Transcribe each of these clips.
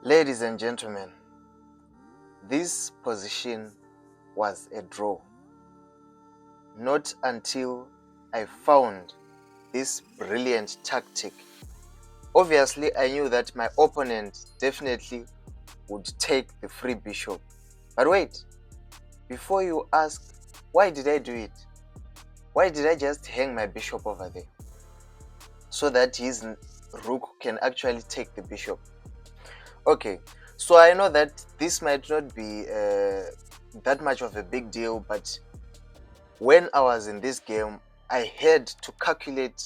Ladies and gentlemen, this position was a draw. Not until I found this brilliant tactic. Obviously, I knew that my opponent definitely would take the free bishop. But wait, before you ask, why did I do it? Why did I just hang my bishop over there? So that his rook can actually take the bishop. Okay, so I know that this might not be that much of a big deal, but when I was in this game, I had to calculate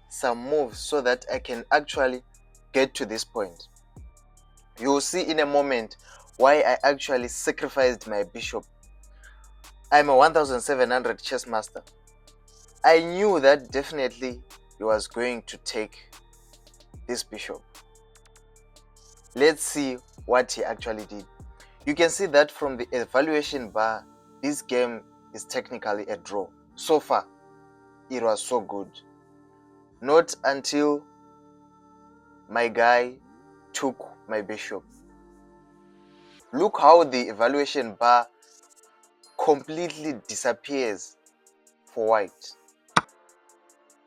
some moves so that I can actually get to this point. You will see in a moment why I actually sacrificed my bishop. I'm a 1700 chess master. I knew that definitely he was going to take this bishop. Let's see what he actually did. You can see that from the evaluation bar, this game is technically a draw. So far, it was so good. Not until my guy took my bishop. Look how the evaluation bar completely disappears for white.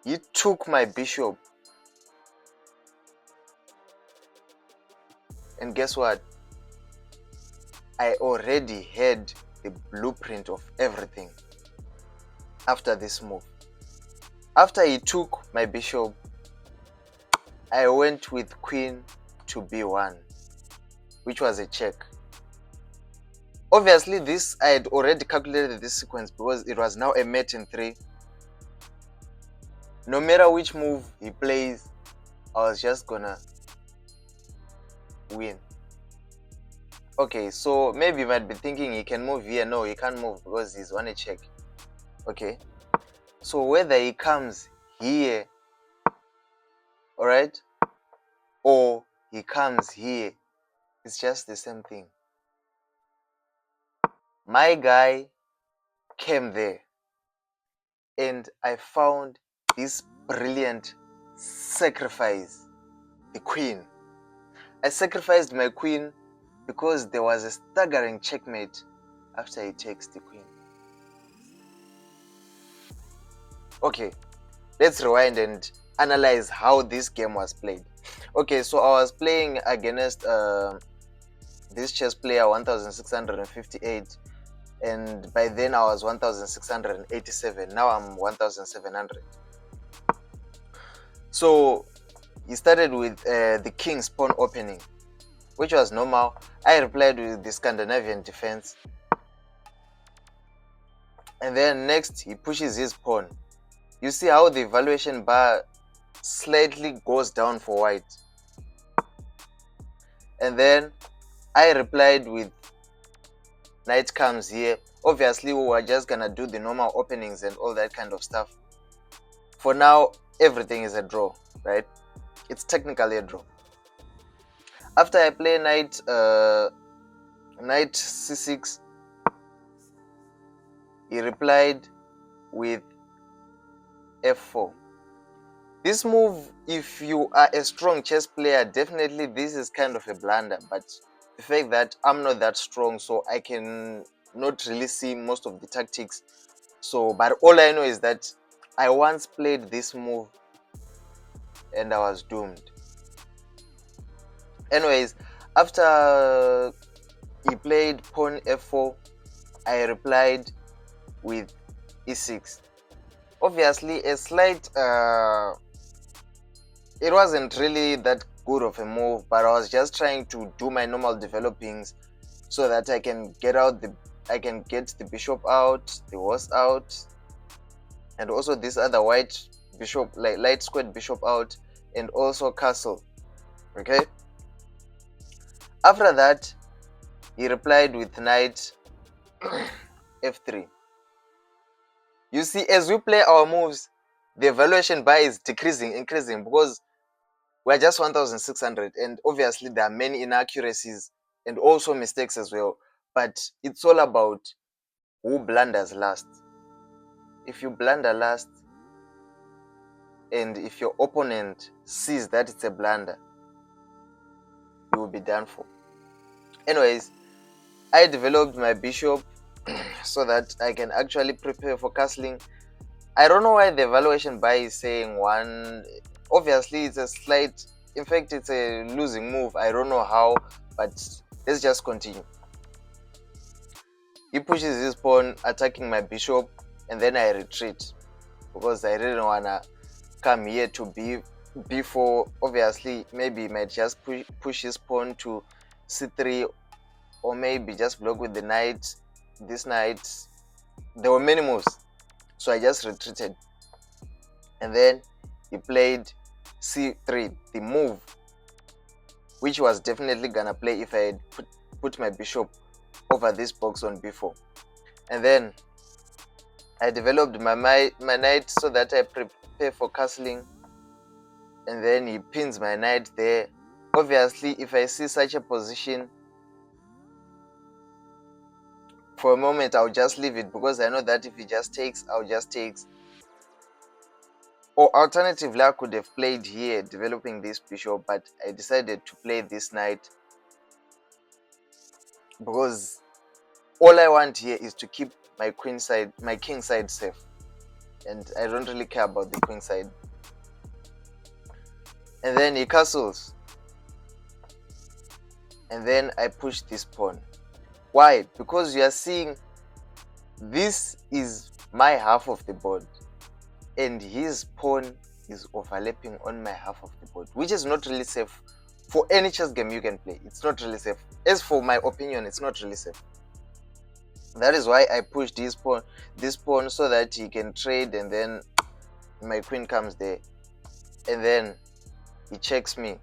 He took my bishop. And guess what? I already had the blueprint of everything after this move. After he took my bishop, I went with queen to b1, which was a check. Obviously, this I had already calculated this sequence because it was now a mate in 3. No matter which move he plays, I was just gonna win. Okay, so maybe you might be thinking he can move here. No, he can't move because he's on a check. Okay, so whether he comes here, all right, or he comes here, it's just the same thing. My guy came there and I found this brilliant sacrifice, the queen. I sacrificed my queen because there was a staggering checkmate after he takes the queen. Okay, let's rewind and analyze how this game was played. Okay, so I was playing against this chess player 1658, and by then I was 1687. Now I'm 1700. So he started with the king's pawn opening, which was normal. I replied with the Scandinavian defense, and then next he pushes his pawn. You see how the evaluation bar slightly goes down for white. And then I replied with knight comes here. Obviously, we were just gonna do the normal openings and all that kind of stuff. For now, everything is a draw, right? It's technically a draw. After I play knight c6, he replied with f4. This move, if you are a strong chess player, definitely this is kind of a blunder, but the fact that I'm not that strong, so I can not really see most of the tactics. So, but all I know is that I once played this move and I was doomed. Anyways, after he played pawn f4, I replied with e6. Obviously, a slight it wasn't really that good of a move, but I was just trying to do my normal developings so that I can get the bishop out, the horse out, and also this other white bishop, like light squared bishop out, and also castle. Okay, after that he replied with knight f3. You see, as we play our moves, the evaluation bar is increasing because we're just 1600, and obviously there are many inaccuracies and also mistakes as well, but it's all about who blunders last. If you blunder last and if your opponent sees that it's a blunder, you will be done for. Anyways, I developed my bishop so that I can actually prepare for castling. I don't know why the valuation buy is saying 1. Obviously, it's a slight, in fact, it's a losing move. I don't know how, but let's just continue. He pushes his pawn, attacking my bishop, and then I retreat because I didn't want to come here to b4. Obviously, maybe he might just push his pawn to c3, or maybe just block with the knight. This knight, there were many moves, so I just retreated. And then he played c3, the move which was definitely gonna play if I had put my bishop over this box on b4. And then I developed my knight so that I prepare for castling, and then he pins my knight there. Obviously, if I see such a position, for a moment I'll just leave it, because I know that if he just takes, I'll just take. Or alternatively, I could have played here developing this bishop, but I decided to play this knight because all I want here is to keep my king side safe, and I don't really care about the queen side. And then he castles, and then I push this pawn. Why? Because you are seeing this is my half of the board, and his pawn is overlapping on my half of the board, which is not really safe for any chess game you can play. It's not really safe. As for my opinion, it's not really safe. That is why I pushed this pawn so that he can trade, and then my queen comes there, and then he checks me,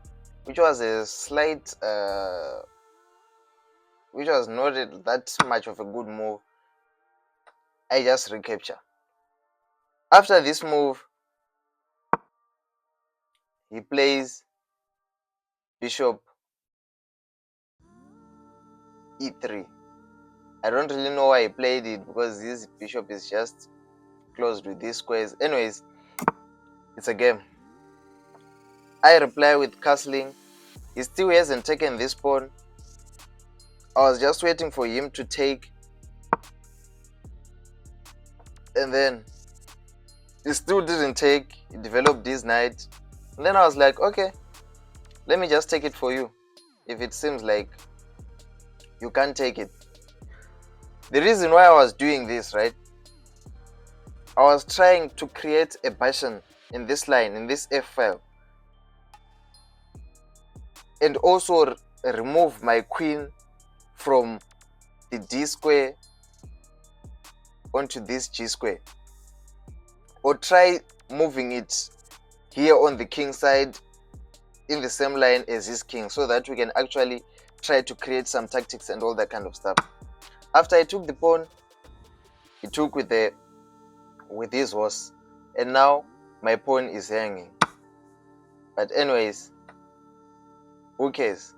which was a slight which was not that much of a good move. I just recapture. After this move, he plays bishop e3. I don't really know why he played it, because this bishop is just closed with these squares. Anyways, it's a game. I reply with castling. He still hasn't taken this pawn. I was just waiting for him to take, and then he still didn't take. He developed this knight, and then I was like, okay, let me just take it for you if it seems like you can't take it. The reason why I was doing this, right, I was trying to create a button in this line, in this f file, and also remove my queen from the d square onto this g square, or try moving it here on the king side in the same line as his king, so that we can actually try to create some tactics and all that kind of stuff. After I took the pawn, he took with his horse, and now my pawn is hanging. But anyways, who cares?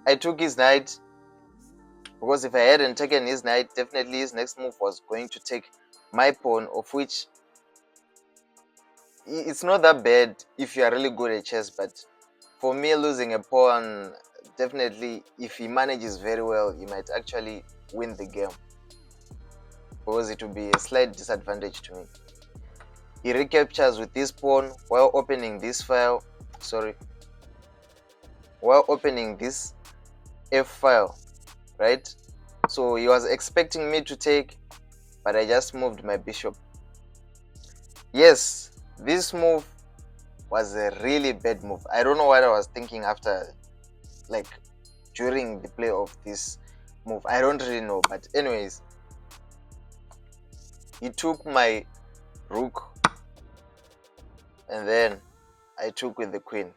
I took his knight, because if I hadn't taken his knight, definitely his next move was going to take my pawn, of which it's not that bad if you are really good at chess. But for me, losing a pawn, definitely if he manages very well, he might actually win the game, because it will be a slight disadvantage to me. He recaptures with this pawn while opening this file, while opening this f file, right? So he was expecting me to take, but I just moved my bishop. Yes, this move was a really bad move. I don't know what I was thinking after, like during the play of this move. I don't really know. But anyways, he took my rook, and then I took with the queen.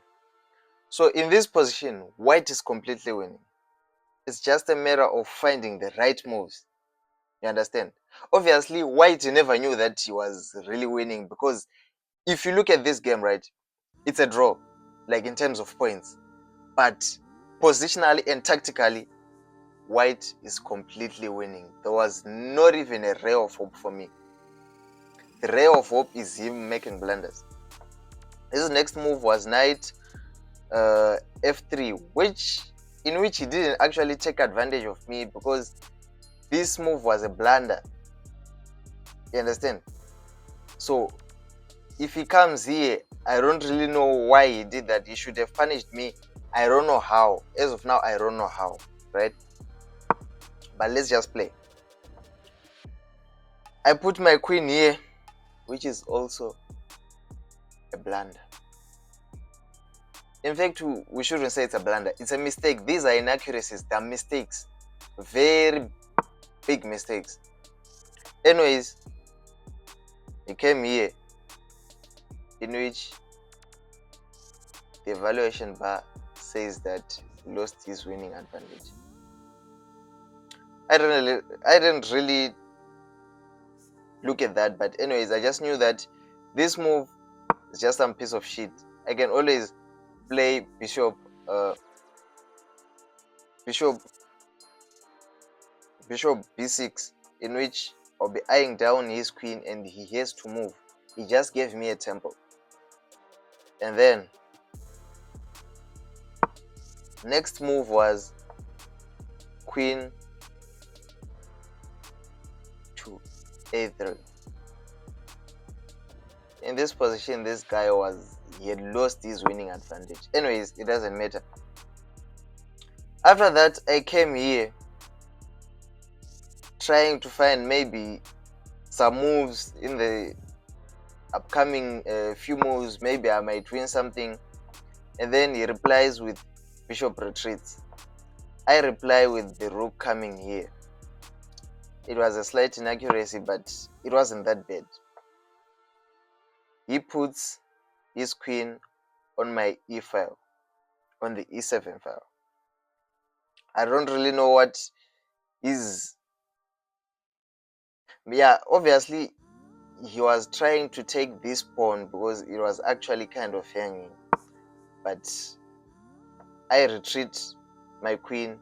So in this position, white is completely winning. It's just a matter of finding the right moves. You understand? Obviously, white never knew that he was really winning, because if you look at this game, right, it's a draw, like in terms of points. But positionally and tactically, white is completely winning. There was not even a ray of hope for me. The ray of hope is him making blunders. His next move was knight f3, in which he didn't actually take advantage of me, because this move was a blunder. You understand? So if he comes here, I don't really know why he did that. He should have punished me. I don't know how. As of now, I don't know how, right? But let's just play. I put my queen here, which is also a blunder. In fact, we shouldn't say it's a blunder. It's a mistake. These are inaccuracies. They're mistakes. Very big mistakes. Anyways, he came here, in which the evaluation bar says that he lost his winning advantage. I didn't really look at that, but anyways, I just knew that this move is just some piece of shit. I can always play bishop b6, in which I'll be eyeing down his queen and he has to move. He just gave me a tempo. And then next move was queen to a3. In this position, this guy he had lost his winning advantage. Anyways, it doesn't matter. After that, I came here trying to find maybe some moves in the upcoming few moves. Maybe I might win something. And then he replies with bishop retreats. I reply with the rook coming here. It was a slight inaccuracy, but it wasn't that bad. He puts his queen on my e file, on the e7 file. I don't really know what is. Yeah, obviously he was trying to take this pawn because it was actually kind of hanging, but I retreat my queen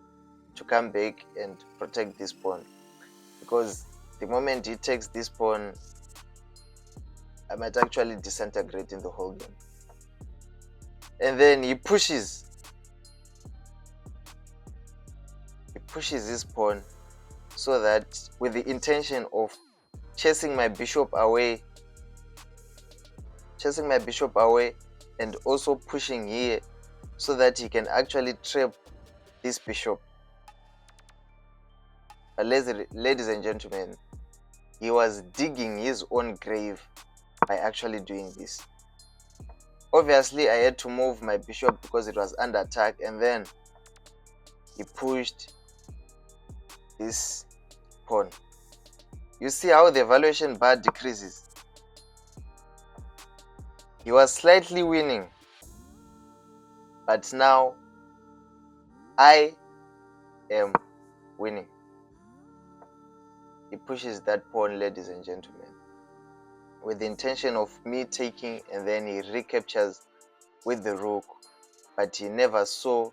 to come back and protect this pawn, because the moment he takes this pawn, I might actually disintegrate in the whole game. And then he pushes his pawn, so that with the intention of chasing my bishop away, and also pushing here so that he can actually trap this bishop. But ladies and gentlemen, he was digging his own grave by actually doing this. Obviously, I had to move my bishop because it was under attack, and then he pushed this pawn. You see how the evaluation bar decreases. He was slightly winning, but now I am winning. He pushes that pawn, ladies and gentlemen, with the intention of me taking, and then he recaptures with the rook, but he never saw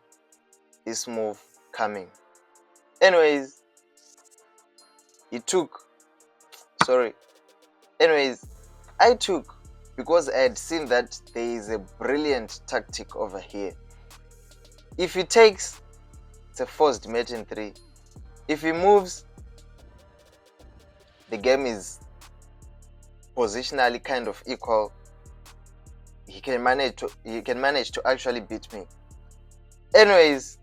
this move coming. Anyways, I took, because I had seen that there is a brilliant tactic over here. If he takes, it's a forced mate in 3. If he moves, the game is positionally kind of equal. He can manage to actually beat me. Anyways,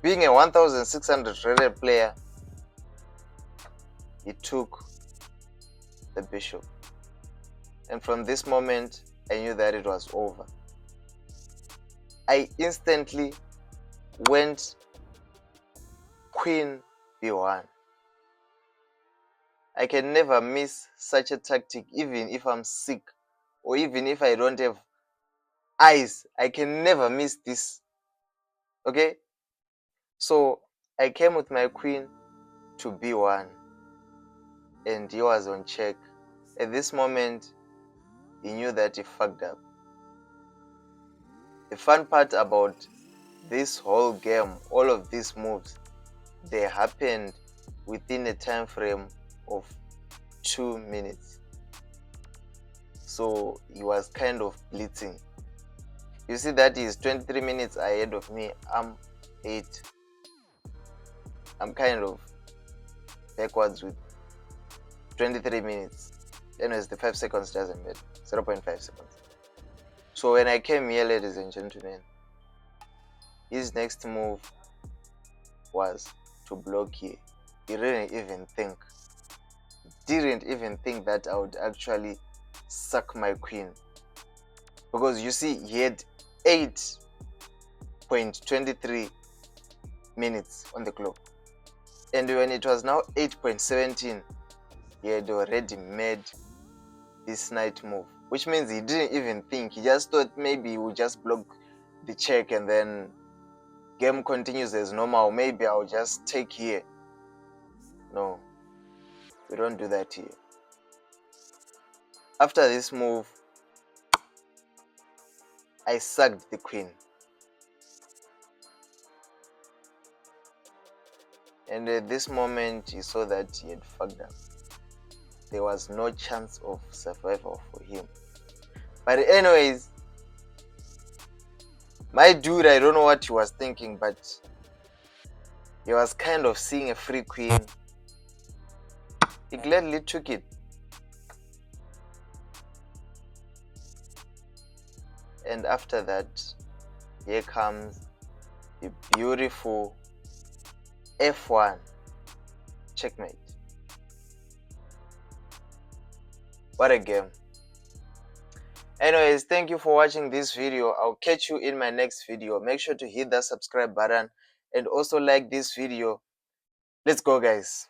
being a 1600 rated player, he took the bishop, and from this moment I knew that it was over. I instantly went queen b1. I can never miss such a tactic, even if I'm sick or even if I don't have eyes. I can never miss this. Okay, so I came with my queen to b1, and he was on check. At this moment, he knew that he fucked up. The fun part about this whole game, all of these moves, they happened within a time frame of 2 minutes. So he was kind of blitzing. You see that is 23 minutes ahead of me. I'm 8. I'm kind of backwards with 23 minutes. Anyways, the 5 seconds doesn't matter. 0.5 seconds. So when I came here, ladies and gentlemen, his next move was to block here. He didn't even think that I would actually sack my queen. Because you see, he had 8.23 minutes on the clock. And when it was now 8.17, he had already made this knight move. Which means he didn't even think. He just thought maybe he would just block the check and then game continues as normal. Maybe I'll just take here. No, we don't do that here. After this move, I sacked the queen. And at this moment, he saw that he had fucked up. There was no chance of survival for him. But anyways, my dude, I don't know what he was thinking, but he was kind of seeing a free queen. He gladly took it. And after that, here comes the beautiful F1 checkmate. What a game. Anyways, thank you for watching this video. I'll catch you in my next video. Make sure to hit that subscribe button and also like this video. Let's go, guys.